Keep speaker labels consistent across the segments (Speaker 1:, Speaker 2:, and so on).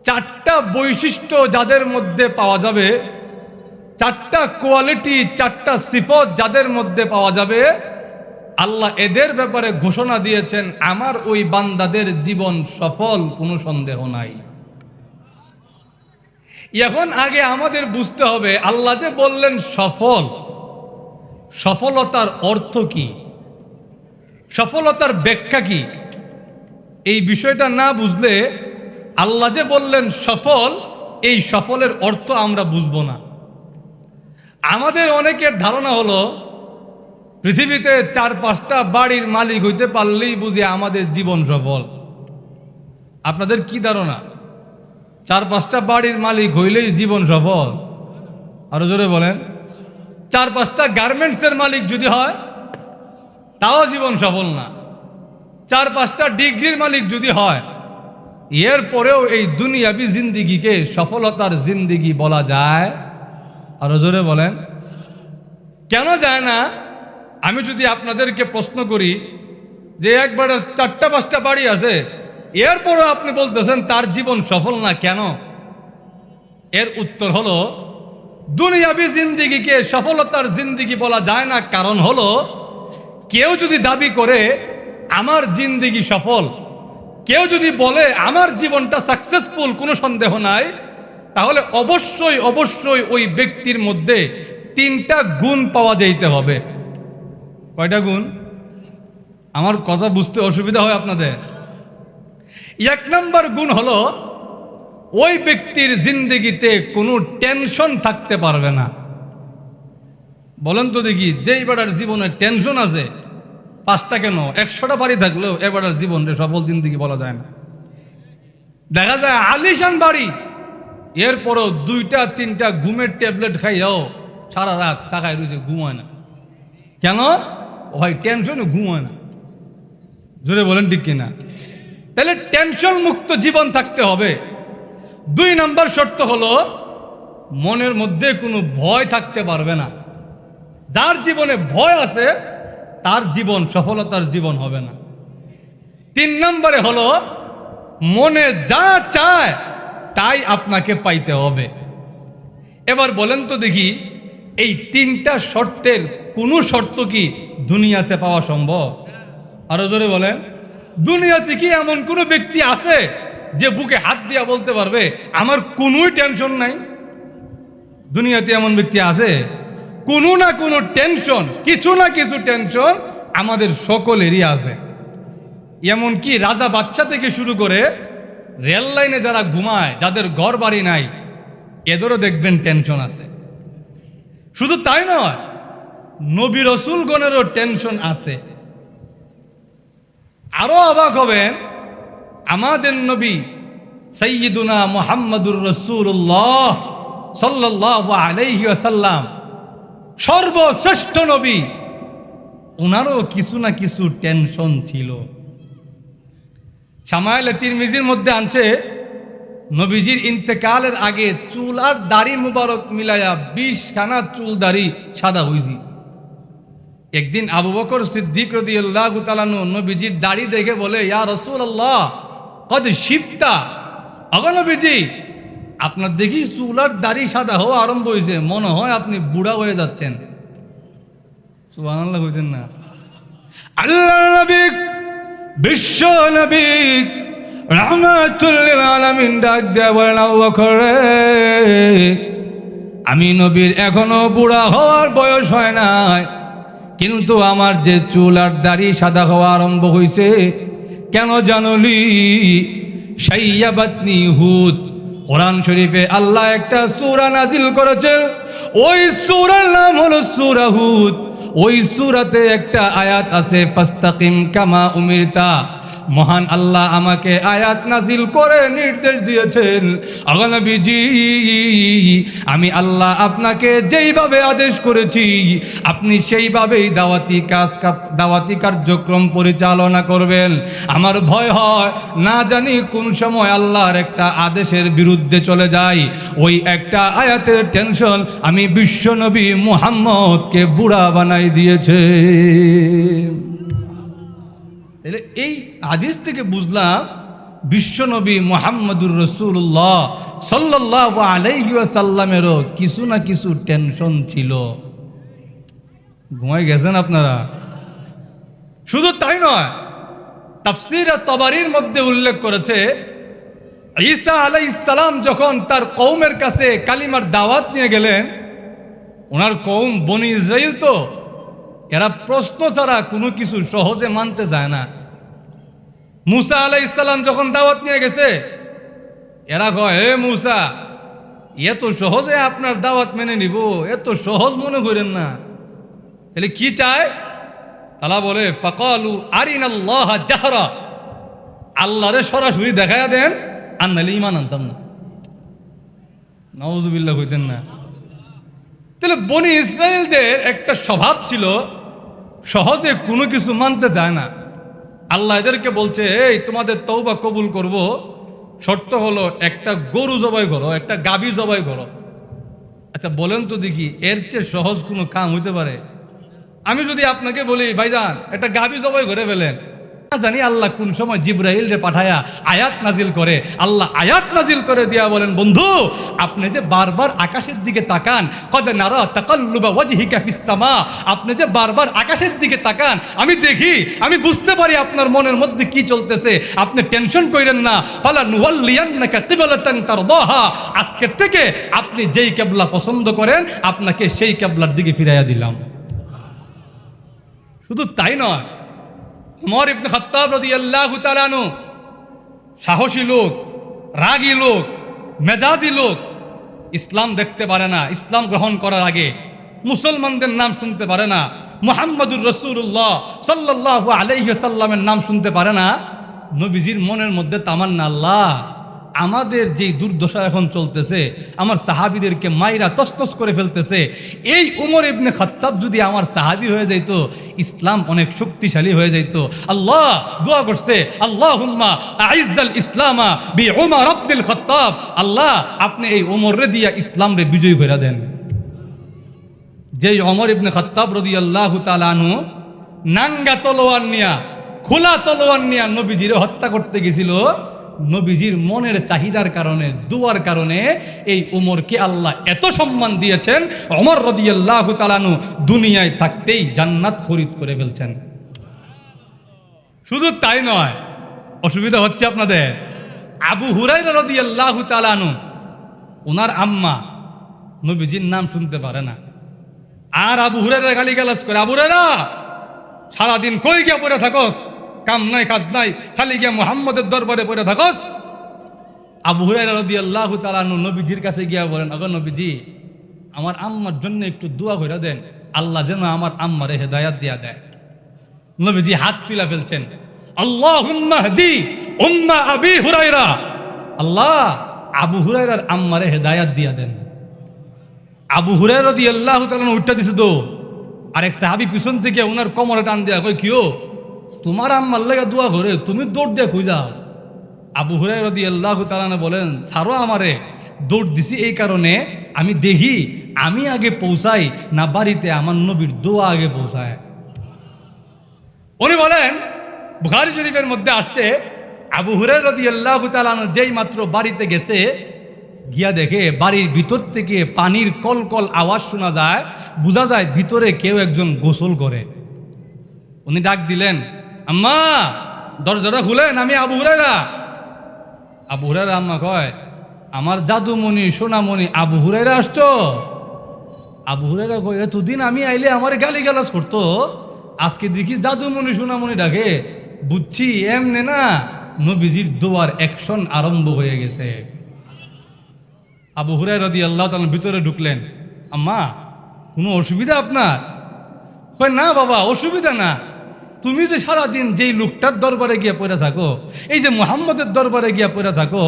Speaker 1: চারটা বৈশিষ্ট্য যাদের মধ্যে পাওয়া যাবে, চারটা কোয়ালিটি, চারটা সিফত যাদের মধ্যে পাওয়া যাবে, আল্লাহ এদের ব্যাপারে ঘোষণা দিয়েছেন আমার ওই বান্দাদের জীবন সফল, কোনো সন্দেহ নাই। এখন আগে আমাদের বুঝতে হবে আল্লাহ যে বললেন সফল, সফলতার অর্থ কি, সফলতার ব্যাখ্যা কি, এই বিষয়টা না বুঝলে আল্লাহ যে বললেন সফল, এই সফলের অর্থ আমরা বুঝবো না। আমাদের অনেকের ধারণা হলো পৃথিবীতে 4-5টা বাড়ির মালিক হইতে পারলেই বুঝি আমাদের জীবন সফল। আপনাদের কি ধারণা? 4-5টা বাড়ির মালিক হইলেই জীবন সফল? আরো জোরে বলেন। 4-5টা গার্মেন্টসের মালিক যদি হয় তাও জীবন সফল না। 4-5টা ডিগ্রির মালিক যদি হয়, এরপরেও এই দুনিয়াবি জিন্দিগিকে সফলতার জিন্দিগি বলা যায়? আরো জোরে বলেন। কেন যায় না? আমি যদি আপনাদেরকে প্রশ্ন করি যে একবার 4টা-5টা বাড়ি আছে, এরপরও আপনি বলতেছেন তার জীবন সফল না, কেন? এর উত্তর হলো দুনিয়াবি জিন্দিগিকে সফলতার জিন্দিগি বলা যায় না। কারণ হলো কেউ যদি দাবি করে আমার জিন্দিগি সফল, কেউ যদি বলে আমার জীবনটা সাকসেসফুল, কোনো সন্দেহ নাই, তাহলে অবশ্যই অবশ্যই ওই ব্যক্তির মধ্যে 3টা গুণ পাওয়া যাইতে হবে। কয়টা গুণ? আমার কথা বুঝতে অসুবিধা হয় আপনাদের? 1 নম্বর গুণ হলো ওই ব্যক্তির জিন্দিগিতে কোনো টেনশন থাকতে পারবে না। বলেন তো দেখি, যেই বেটার জীবনে টেনশন আছে, 5টা কেন 100টা বাড়ি থাকলেও এবারের জীবনে সফল জিন্দিগি বলা যায় না। দেখা যায় আলিশান বাড়ি, এরপরও 2টা-3টা ঘুমের ট্যাবলেট খাইয়াও সারা রাত তাকায় রয়েছে, ঘুমায় না। কেন? ও ভাই টেনশনে ঘুমায় না। জোরে বলেন ঠিক কিনা? তাহলে টেনশন মুক্ত জীবন থাকতে হবে। 2 নম্বর শর্ত হলো মনের মধ্যে কোনো ভয় থাকতে পারবে না। যার জীবনে ভয় আছে তার জীবন সফলতার জীবন হবে না। 3 নম্বরে হলো মনে যা চায় তাই আপনাকে পাইতে হবে। এবার বলেন তো দেখি, এই 3টা শর্তের কোনো শর্ত কি দুনিয়াতে পাওয়া সম্ভব? আরো জোরে বলেন। দুনিয়াতে কি এমন কোনো ব্যক্তি আছে যে বুকে হাত দিয়া বলতে পারবে আমার কোনোই টেনশন নাই? দুনিয়াতে এমন ব্যক্তি আছে? কোনো না কোনো টেনশন, কিছু না কিছু টেনশন আমাদের সকলেরই আছে। এমনকি রাজা বাচ্চা থেকে শুরু করে রেল লাইনে যারা ঘুমায়, যাদের ঘর বাড়ি নাই, এদেরও দেখবেন টেনশন আছে। শুধু তাই নয়, নবী রাসূলগণেরও টেনশন আছে। আরো অবাক হবেন, আমাদের নবী সাইয়্যিদুনা মুহাম্মাদুর রাসূলুল্লাহ সাল্লাল্লাহু আলাইহি ওয়াসাল্লাম, সর্বশ্রেষ্ঠ নবী, ওনারও কিছু না কিছু টেনশন ছিল। শামাইলে তিরমিজির মধ্যে আনছে নবীজির ইন্তেকালের আগে চুল আর দাড়ি মুবারক মিলায়া 20খানা চুল দাড়ি সাদা হইছি। একদিন আবু বকর সিদ্দিক রাদিয়াল্লাহু তাআলা নবীজির দাড়ি দেখে বলে, ইয়া রাসূলুল্লাহ কদ শিবতা, আগো নবীজি আপনার দেখি চুল আর দাড়ি সাদা হওয়া আরম্ভ হয়েছে, মনে হয় আপনি বুড়া হয়ে যাচ্ছেন। সুবহানাল্লাহ কইতেন না? আল্লাহ নবী, বিশ্ব নবী রাহমাতুল লিল আলামিন ডাক দেয়া বলেন, আবু বকর রে, আমি নবীর এখনো বুড়া হওয়ার বয়স হয় নাই, কিন্তু আমার যে চুল আর দাড়ি সাদা হওয়া আরম্ভ হয়েছে কেন জানলি? শাইয়াবাতনি হুদ, কোরআন শরীফে আল্লাহ একটা সূরা নাজিল করেছে, ওই সূরার নাম হলো সূরা হুদ। ওই সূরাতে একটা আয়াত আছে, ফাস্তাকিম কামা উমিরতা। মহান আল্লাহ আমাকে আয়াত নাজিল করে নির্দেশ দিয়েছেন, আগো নবীজি আমি আল্লাহ আপনাকে যেইভাবে আদেশ করেছি আপনি সেইভাবেই দাওয়াতি কার্যক্রম পরিচালনা করবেন। আমার ভয় হয় না জানি কোন সময় আল্লাহর একটা আদেশের বিরুদ্ধে চলে যায়। ওই একটা আয়াতের টেনশন আমি বিশ্বনবী মুহাম্মদকে বুড়া বানাই দিয়েছে। এই হাদিস থেকে বুঝলাম বিশ্বনবী মুহাম্মদুর রাসূলুল্লাহ সাল্লাল্লাহু আলাইহি ওয়াসাল্লামেরও কিছু না কিছু টেনশন ছিল। ঘুমাই গেছেন আপনারা? শুধু তাই নয়, তাফসীরে তাবারীর মধ্যে উল্লেখ করেছে ঈসা আলাইহিস সালাম যখন তার কওমের কাছে কালিমার দাওয়াত নিয়ে গেলেন, ওনার কওম বনি ইসরাইল তো এরা প্রশ্ন ছাড়া কোনো কিছু সহজে মানতে চায় না। মুসা আলাইহিস সালাম যখন দাওয়াত নিয়ে গেছে, এরা কয়, হে মুসা, এত সহজে আপনার দাওয়াত মেনে নিব, এত সহজ মনে করেন না। তাহলে কি চায়? তারা বলে, ফাকালু আরিনাল্লাহ জাহরা, আল্লাহরে সরাসরি দেখায়া দেন, আর নাহলে ঈমান আনতাম না। নাউযুবিল্লাহ কইতেন না। তাহলে বনি ইসরায়েলদের একটা স্বভাব ছিল, সহজে কোনো কিছু মানতে চায় না। আল্লাহ এদেরকে বলছে, এই তোমাদের তওবা কবুল করব, শর্ত হলো একটা গরু জবাই করো, একটা গাভী জবাই করো। আচ্ছা বলেন তো দেখি, এর চেয়ে সহজ কোনো কাম হইতে পারে? আমি যদি আপনাকে বলি, ভাইজান একটা গাভী জবাই করে ফেলেন, জানি আল্লাহ কোন সময় জিবরাইল রে পাঠায়া আয়াত নাজিল করে। আল্লাহ আয়াত নাজিল করে দিয়া বলেন, বন্ধু আপনি যে বারবার আকাশের দিকে তাকান, কদ নারা তাকাল্লুবা ওয়াজহিকা ফিস সামা, আপনি যে বারবার আকাশের দিকে তাকান, আমি দেখি, আমি বুঝতে পারি আপনার মনের মধ্যে কি চলতেছে। আপনি টেনশন কইরেন না, ফালা নুওয়াল্লিয়ান্নাকা কিবলাতান তারদাহা, আজকে থেকে আপনি যেই কিবলা পছন্দ করেন আপনাকে সেই কিবলার দিকে ফিরাইয়া দিলাম। শুধু তাই নয়, ওমর ইবনে খাত্তাব রাদিয়াল্লাহু তাআলা আনহু সাহসী লোক, রাগী লোক, মেজাজি লোক, ইসলাম দেখতে পারে না, ইসলাম গ্রহণ করার আগে মুসলমানদের নাম শুনতে পারে না, মুহাম্মদুর রাসূলুল্লাহ সাল্লাল্লাহু আলাইহি ওয়াসাল্লামের নাম শুনতে পারে না। নবীজির মনের মধ্যে তামান্না, আল্লাহ আমাদের যেই দুর্দশা এখন চলতেছে, আমার সাহাবীদেরকে মাইরা তসতস করে ফেলতেছে, এই উমর ইবনে খাত্তাব যদি আমার সাহাবী হয়ে যাইত, ইসলাম অনেক শক্তিশালী হয়ে যাইত। আল্লাহ দোয়া করছে, আল্লাহুম্মা আইজ্জাল ইসলামা বি উমর ইবনুল খাত্তাব, আল্লাহ আপনি এই উমররে দিয়া ইসলাম রে বিজয় করে দেন। যেই উমর ইবনে খাত্তাব রাদিয়াল্লাহু তাআলা আনহু নাঙ্গা তলোয়ার নিয়া, খোলা তলোয়ার নিয়া নবীজিরে হত্যা করতে গেছিল, নবীজির মনের চাহিদার কারণে, দুয়ার কারণে এই উমরকে আল্লাহ এত সম্মান দিয়েছেন, ওমর রাদিয়াল্লাহু তাআলা আনহু দুনিয়ায় থাকতেই জান্নাত খরিদ করে ফেলছেন। শুধু তাই নয়, অসুবিধা হচ্ছে আপনাদের, আবু হুরায়রা রাদিয়াল্লাহু তাআলা আনহু, ওনার আম্মা নবীজির নাম শুনতে পারে না, আর আবু হুরায়রা গালিগালাজ করে, আবু হুরায়রা সারাদিন কই গিয়া পড়ে থাকস, কাম নাই কাজ নাই, খালি গিয়া মুহাম্মদের দরবারে পড়ে থাকস। আবু হুরায়রা রাদিয়াল্লাহু তাআলা আনহু নবীজির কাছে গিয়া বলেন, আগো নবীজি আমার আম্মার জন্য একটু দোয়া কইরা দেন, আল্লাহ যেন আমার আম্মারে হেদায়েত দিয়া দেয়। নবীজি হাত তুলে ফেলছেন, আল্লাহুম্মা হদি উম্মা আবি হুরায়রা, আল্লাহ আবু হুরায়রার আম্মারে হেদায়েত দিয়া দেন। আবু হুরায়রা রাদিয়াল্লাহু তাআলা আনহু উঠা দিছে তো, আরেক সাহাবী পিছন থেকে ওনার কোমরে টান দিয়া কই, কিও তোমার আম্মার লাগা দোয়া করে, তুমি দৌড় দিয়ে কই যাও? আবু হুরায়রা রাদিয়াল্লাহু তাআলা আনহু বলেন, ছাড়ো আমারে, দৌড় দিছি এই কারণে আমি দেখি আমি আগে পৌঁছাই না বাড়িতে আমার নবীর দোয়া আগে পৌঁছায়। উনি বলেন, বুখারী শরীফের মধ্যে আসছে, আবু হুরায়রা রাদিয়াল্লাহু তাআলা আনহু যেই মাত্র বাড়িতে গেছে, গিয়া দেখে বাড়ির ভিতর থেকে পানির কলকল আওয়াজ শোনা যায়, বোঝা যায় ভিতরে কেউ একজন গোসল করে। উনি ডাক দিলেন, আম্মা দরজাটা খুলেন, আমি আবু হুরায়রা। আবু হুরায়রা আম্মা কয়, আমার জাদুমণি সোনামণি আবু হুরায়রা আসছো? আবু হুরায়রা কয়, এতদিন আমি আইলে আমার গালিগালাজ করতো, আজকে দেখি জাদুমণি সোনামণি ডাকে, বুঝছি এমনে না, নবীজির দোয়ার অ্যাকশন আরম্ভ হয়ে গেছে। আবু হুরায়রা রাদিয়াল্লাহু তাআলা ভিতরে ঢুকলেন, আম্মা কোনো অসুবিধা আপনার? কয়, না বাবা অসুবিধা না, তুমি যে সারাদিন যেই লোকটার দরবারে গিয়া পড়ে থাকো, এই যে মুহাম্মদের দরবারে গিয়া পড়ে থাকো,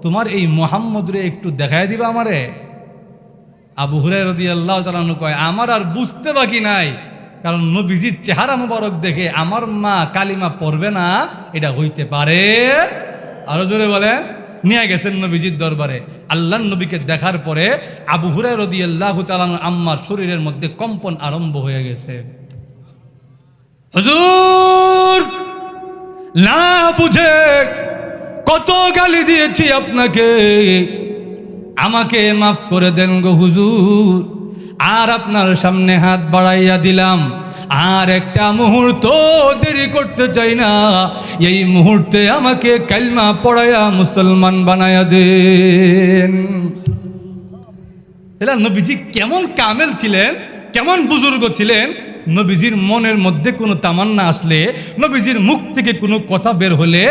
Speaker 1: তোমার এই মুহাম্মদ রে একটু দেখায় দিবা আমারে? আবু হুরায়রা রাদিয়াল্লাহু তাআলা আনহু কয়, আমার আর বুঝতে বাকি নাই, কারণ নবীজির চেহারা মোবারক দেখে আমার মা কালিমা পড়বে না এটা হইতে পারে। আরো জোরে বলেন। নিয়ে গেছেন নবীজির দরবারে। আল্লাহর নবীকে দেখার পরে আবু হুরায়রা রাদিয়াল্লাহু তাআলা আম্মার শরীরের মধ্যে কম্পন আরম্ভ হয়ে গেছে। হুজুর না বুঝে কত গালি দিয়েছি আপনাকে, আমাকে মাফ করে দেন গো হুজুর। আর আপনার সামনে হাত বাড়াইয়া দিলাম, আর একটা মুহূর্ত দেরি করতে চাই না, এই মুহূর্তে আমাকে কালমা পড়াইয়া মুসলমান বানাইয়া দেন। এলা নবীজি কেমন কামেল ছিলেন, কেমন বুজুর্গ ছিলেন। নবীজির মনের মধ্যে কোনো তামান্না আসলে, নবীজির মুখ থেকে কোনো কথা বের হলে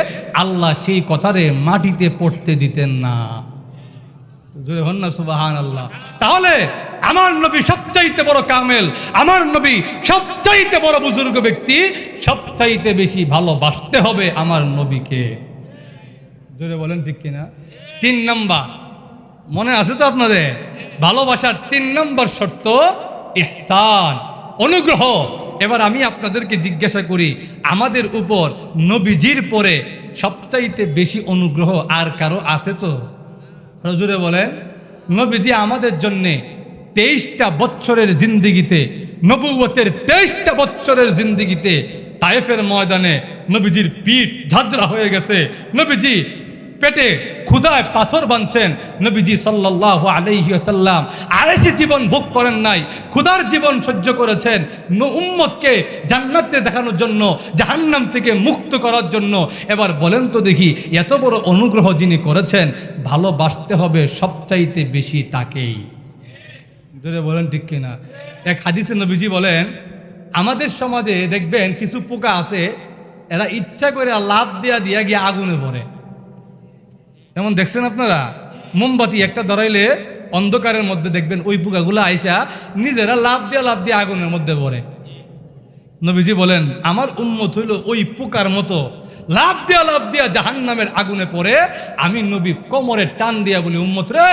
Speaker 1: আল্লাহ সেই কথারে মাটিতে পড়তে দিতেন না। সুবহানাল্লাহ। তাহলে আমার নবী সবচাইতে বড় কামেল, আমার নবী সবচাইতে বড় বুজুর্গ ব্যক্তি, সবচাইতে বেশি ভালোবাসতে হবে আমার নবীকে। জোরে বলেন ঠিক কিনা? 3 নাম্বার মনে আছে তো আপনাদের? ভালোবাসার 3 নম্বর শর্ত ইহসান, অনুগ্রহ। এবার আমি আপনাদেরকে জিজ্ঞাসা করি, আমাদের উপর নবীজির পরে সবচাইতে বেশি অনুগ্রহ আর কারো আছে তো? হুজুরে বলেন, নবীজি আমাদের জন্যে 23টা বছরের জিন্দিগিতে, নবুয়তের 23টা বছরের জিন্দিগিতে তায়েফের ময়দানে নবীজির পিঠ ঝাঁঝরা হয়ে গেছে, নবীজি পেটে ক্ষুধায় পাথর বাঁধছেন, নবীজি সাল্লাল্লাহু আলাইহি ওয়াসাল্লাম আয়েশি জীবন ভোগ করেন নাই, ক্ষুধার জীবন সহ্য করেছেন উম্মতকে জান্নাতে দেখানোর জন্য, জাহান্নাম থেকে মুক্ত করার জন্য। এবার বলেন তো দেখি, এত বড় অনুগ্রহ যিনি করেছেন, ভালোবাসতে হবে সবচাইতে বেশি তাকেই। জোরে বলেন ঠিক কিনা? এক হাদিসে নবীজি বলেন, আমাদের সমাজে দেখবেন কিছু পোকা আছে, এরা ইচ্ছা করে লাভ দিয়া দিয়া গিয়ে আগুনে পড়ে। যেমন দেখছেন আপনারা, মোমবাতি একটা ধরাইলে অন্ধকারের মধ্যে দেখবেন ওই পোকাগুলো আইসা নিজেরা লাভ দিয়ে আগুনের মধ্যে পড়ে। নবীজি বলেন, আমার উম্মত হইল ওই পোকার মতো, লাভ দিয়া জাহান্নামের আগুনে পড়ে। আমি নবী কোমরে টান দিয়া বলি, উম্মত রে,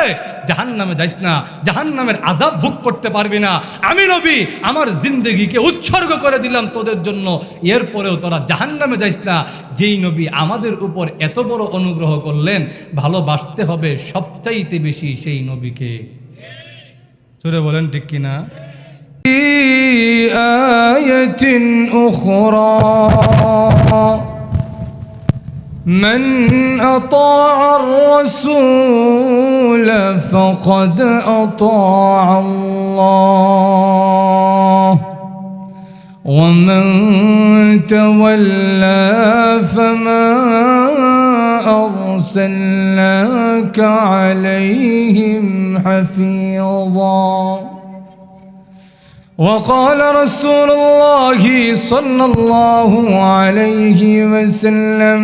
Speaker 1: জাহান্নামে যাইস না, জাহান্নামের আযাব ভোগ করতে পারবি না। আমি নবী আমার জিন্দেগিকে উৎসর্গ করে দিলাম তোদের জন্য, এরপরেও তোরা জাহান্নামে যাইস না। যেই নবী আমাদের উপর এত বড় অনুগ্রহ করলেন, ভালোবাসতে হবে সবচাইতে বেশি সেই নবীকে। জোরে বলেন ঠিক কিনা? আয়াতিন উখরা من أطاع الرسول فقد أطاع الله ومن تولى فما أرسلناك عليهم حفيظا وقال رسول الله صلى الله عليه وسلم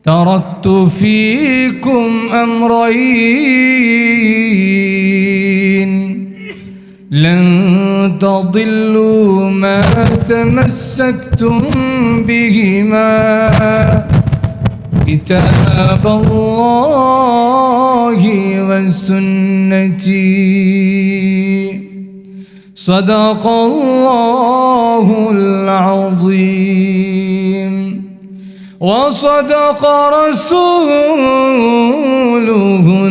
Speaker 1: تركت فيكم أمرين لن تضلوا ما تمسكتم بهما كتاب الله وسنتي صدق الله العظيم وصدق رسوله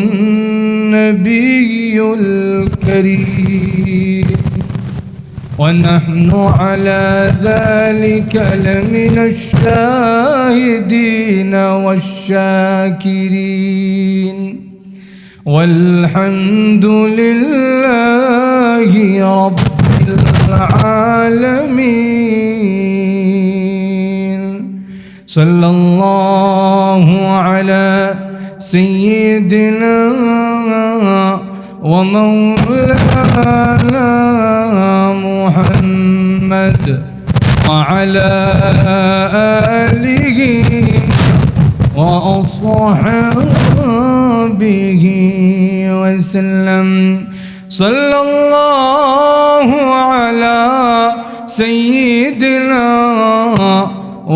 Speaker 1: النبي الكريم ونحن على ذلك لمن الشاهدين والشاكرين والحمد لله رب العالمين صلى الله على سيدنا ومولانا محمد وعلى آله وأصحابه وسلم صلى الله على سيدنا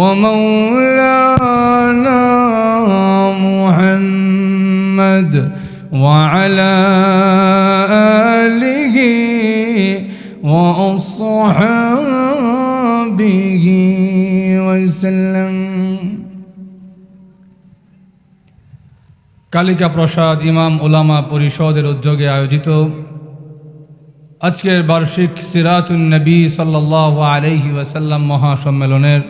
Speaker 1: ومولانا محمد وعلى آله وأصحابه وسلم কালিকা প্রসাদ ইমাম উলামা পরিষদের উদ্যোগে আয়োজিত আজকের বার্ষিক সিরাতুন নবী সাল্লাল্লাহু আলাইহি ওয়াসাল্লাম মহাসম্মেলনের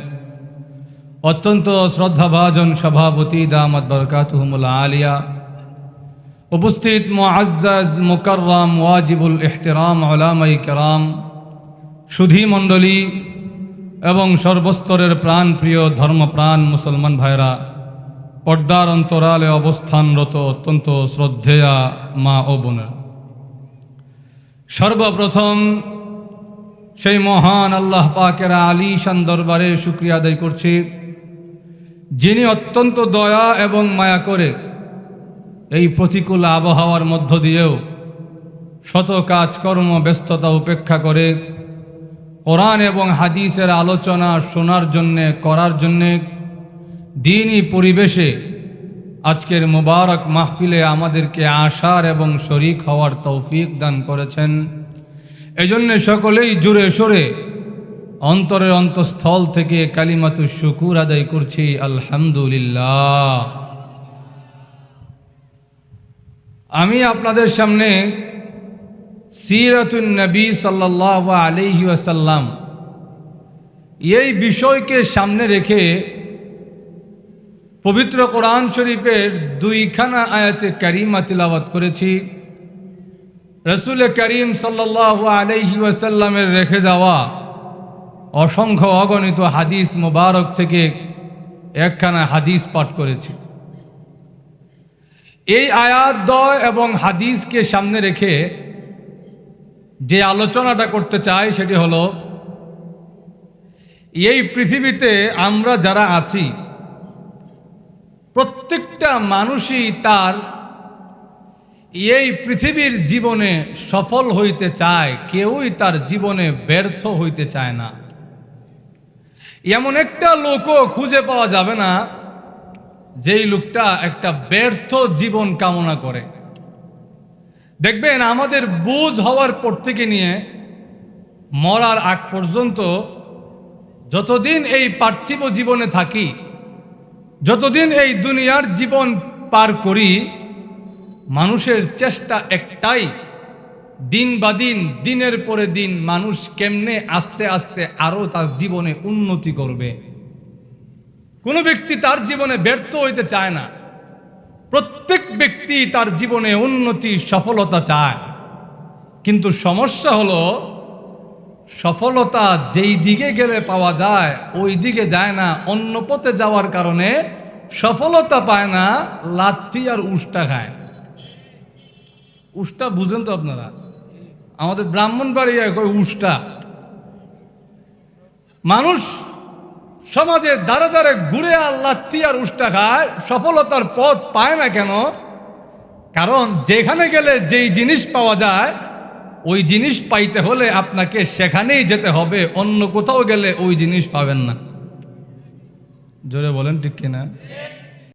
Speaker 1: অত্যন্ত শ্রদ্ধাভাজন সভাপতি দামাত বরকাতুহুমুল আলিয়া, উপস্থিত মুআজ্জাজ মুকাররম ওয়াজিবুল ইহতিরাম উলামাই কেরাম, সুধী মণ্ডলী এবং সর্বস্তরের প্রাণপ্রিয় ধর্মপ্রাণ মুসলমান ভাইরা, পর্দার অন্তরালে অবস্থানরত অত্যন্ত শ্রদ্ধেয়া মা ও বোনেরা, সর্বপ্রথম সেই মহান আল্লাহ পাকের আলীশান দরবারে শুকরিয়া আদায় করছি, যিনি অত্যন্ত দয়া এবং মায়া করে এই প্রতিকূল আবহাওয়ার মধ্য দিয়েও শত কাজকর্ম ব্যস্ততা উপেক্ষা করে কোরআন এবং হাদিসের আলোচনা শোনার জন্যে, করার জন্যে দ্বীনি পরিবেশে আজকের মুবারক মাহফিলে আমাদেরকে আসার এবং শরীক হওয়ার তৌফিক দান করেছেন। এজন্য সকলেই জুড়ে সরে অন্তরের অন্তঃস্থল থেকে কালিমাতু শুকুর আদায় করছি, আলহামদুলিল্লাহ। আমি আপনাদের সামনে সিরাতুন নবী সাল্লাল্লাহু আলাইহি ওয়াসাল্লাম এই বিষয়কে সামনে রেখে পবিত্র কোরআন শরীফের দুইখানা আয়াতে কারিমা তিলাওয়াত করেছি। রাসূল করিম সাল্লাল্লাহু আলাইহি ওয়াসাল্লামের রেখে যাওয়া অসংখ্য অগণিত হাদিস মুবারক থেকে একখানা হাদিস পাঠ করেছি। এই আয়াত দ্বয় এবং হাদিসকে সামনে রেখে যে আলোচনাটা করতে চাই সেটি হলো, এই পৃথিবীতে আমরা যারা আছি প্রত্যেকটা মানুষই তার এই পৃথিবীর জীবনে সফল হইতে চায়, কেউই তার জীবনে ব্যর্থ হইতে চায় না। এমন একটা লোকও খুঁজে পাওয়া যাবে না যেই লোকটা একটা ব্যর্থ জীবন কামনা করে। দেখবেন আমাদের বুঝ হওয়ার পর থেকে নিয়ে মরার আগ পর্যন্ত যতদিন এই পার্থিব জীবনে থাকি, যতদিন এই দুনিয়ার জীবন পার করি, মানুষের চেষ্টা একটাই, দিন বা দিন, দিনের পরে দিন মানুষ কেমনে আস্তে আস্তে আরো তার জীবনে উন্নতি করবে। কোনো ব্যক্তি তার জীবনে ব্যর্থ হইতে চায় না। প্রত্যেক ব্যক্তি তার জীবনে উন্নতি, সফলতা চায়। কিন্তু সমস্যা হলো সফলতা যেই দিকে গেলে পাওয়া যায় ওই দিকে যায় না, অন্য পথে যাওয়ার কারণে সফলতা পায় না, লাথি আর উষ্টা খায়। উষ্টা বুঝেন তো আপনারা? আমাদের ব্রাহ্মণবাড়িয়ায় কয় উষ্টা। মানুষ সমাজে দ্বারে দ্বারে ঘুরে আর লাথি আর উষ্টা খায়, সফলতার পথ পায় না কেন? কারণ যেখানে গেলে যেই জিনিস পাওয়া যায় ওই জিনিস পাইতে হলে আপনাকে সেখানেই যেতে হবে, অন্য কোথাও গেলে ওই জিনিস পাবেন না। জোরে বলেন ঠিক কিনা?